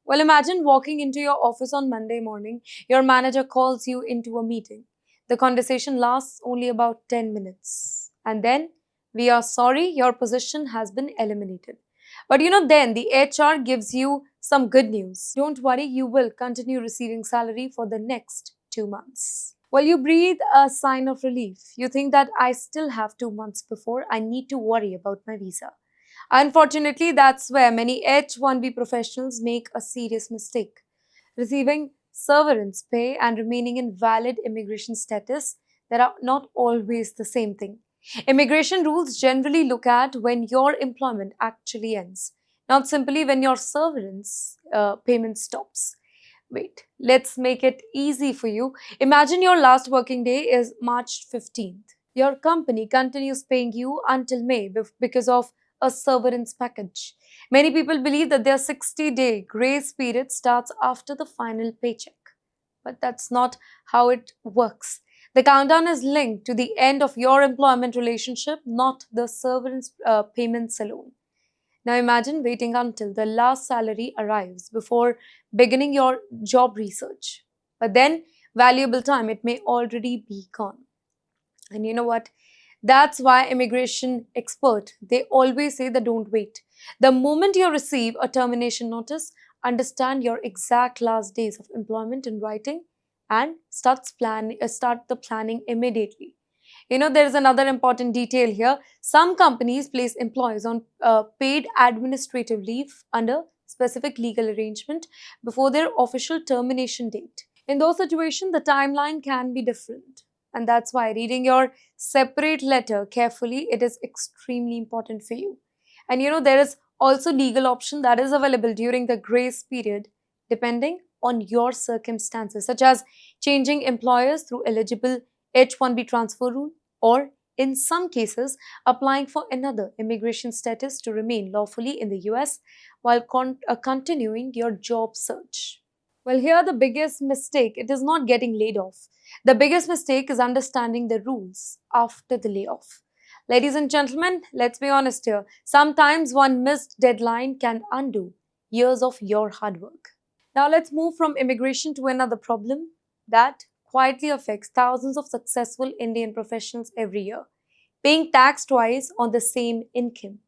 Well, imagine walking into your office on Monday morning, your manager calls you into a meeting. The conversation lasts only about 10 minutes. And then, we are sorry, your position has been eliminated. But then the HR gives you some good news. Don't worry, you will continue receiving salary for the next 2 months. Well, you breathe a sign of relief. You think that I still have 2 months before I need to worry about my visa. Unfortunately, that's where many H-1B professionals make a serious mistake. Receiving severance pay and remaining in valid immigration status that are not always the same thing. Immigration rules generally look at when your employment actually ends, not simply when your severance payment stops. Wait, let's make it easy for you. Imagine your last working day is March 15th. Your company continues paying you until May because of a severance package. Many people believe that their 60-day grace period starts after the final paycheck. But that's not how it works. The countdown is linked to the end of your employment relationship, not the severance payments alone. Now imagine waiting until the last salary arrives before beginning your job research. But then, valuable time, it may already be gone. And you know what? That's why immigration expert, they always say that don't wait. The moment you receive a termination notice, understand your exact last days of employment in writing and start the planning immediately. There is another important detail here. Some companies place employees on paid administrative leave under specific legal arrangement before their official termination date. In those situations, the timeline can be different. And that's why reading your separate letter carefully, it is extremely important for you. And there is also legal option that is available during the grace period, depending on your circumstances, such as changing employers through eligible H-1B transfer rule, or in some cases, applying for another immigration status to remain lawfully in the US while continuing your job search. Well, here the biggest mistake, it is not getting laid off. The biggest mistake is understanding the rules after the layoff. Ladies and gentlemen, let's be honest here. Sometimes one missed deadline can undo years of your hard work. Now let's move from immigration to another problem that quietly affects thousands of successful Indian professionals every year. Paying tax twice on the same income.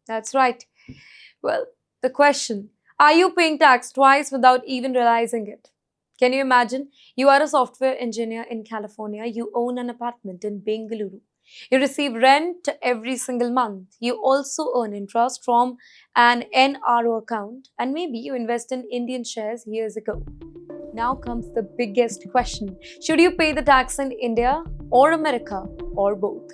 That's right. Well, the question, are you paying tax twice without even realizing it? Can you imagine? You are a software engineer in California. You own an apartment in Bengaluru. You receive rent every single month. You also earn interest from an NRO account, and maybe you invest in Indian shares years ago. Now comes the biggest question. Should you pay the tax in India or America or both?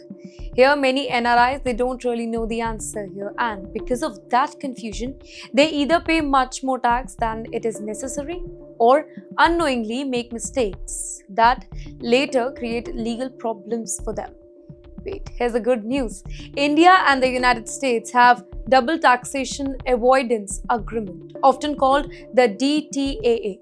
Here, many NRIs, they don't really know the answer here, and because of that confusion, they either pay much more tax than it is necessary or unknowingly make mistakes that later create legal problems for them. Wait, here's the good news. India and the United States have double taxation avoidance agreement, often called the DTAA.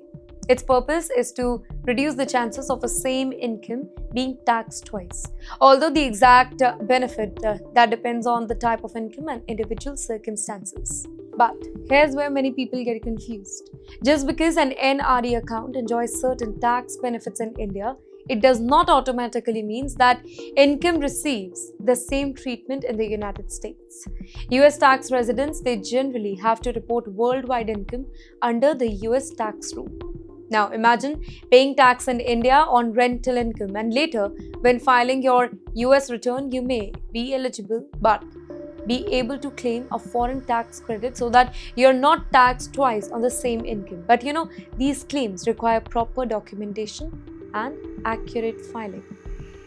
Its purpose is to reduce the chances of a same income being taxed twice. Although the exact benefit that depends on the type of income and individual circumstances. But here's where many people get confused. Just because an NRE account enjoys certain tax benefits in India, it does not automatically mean that income receives the same treatment in the United States. US tax residents, they generally have to report worldwide income under the US tax rule. Now imagine paying tax in India on rental income, and later when filing your US return, you may be eligible but be able to claim a foreign tax credit so that you're not taxed twice on the same income. But these claims require proper documentation and accurate filing.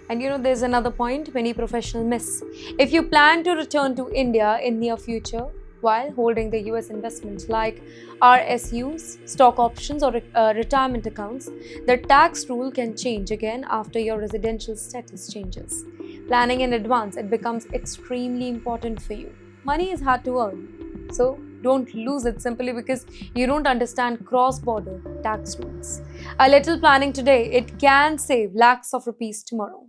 And there's another point many professionals miss. If you plan to return to India in near future while holding the US investments like RSUs, stock options or retirement accounts, the tax rule can change again after your residential status changes. Planning in advance, it becomes extremely important for you. Money is hard to earn, so don't lose it simply because you don't understand cross-border tax rules. A little planning today, it can save lakhs of rupees tomorrow.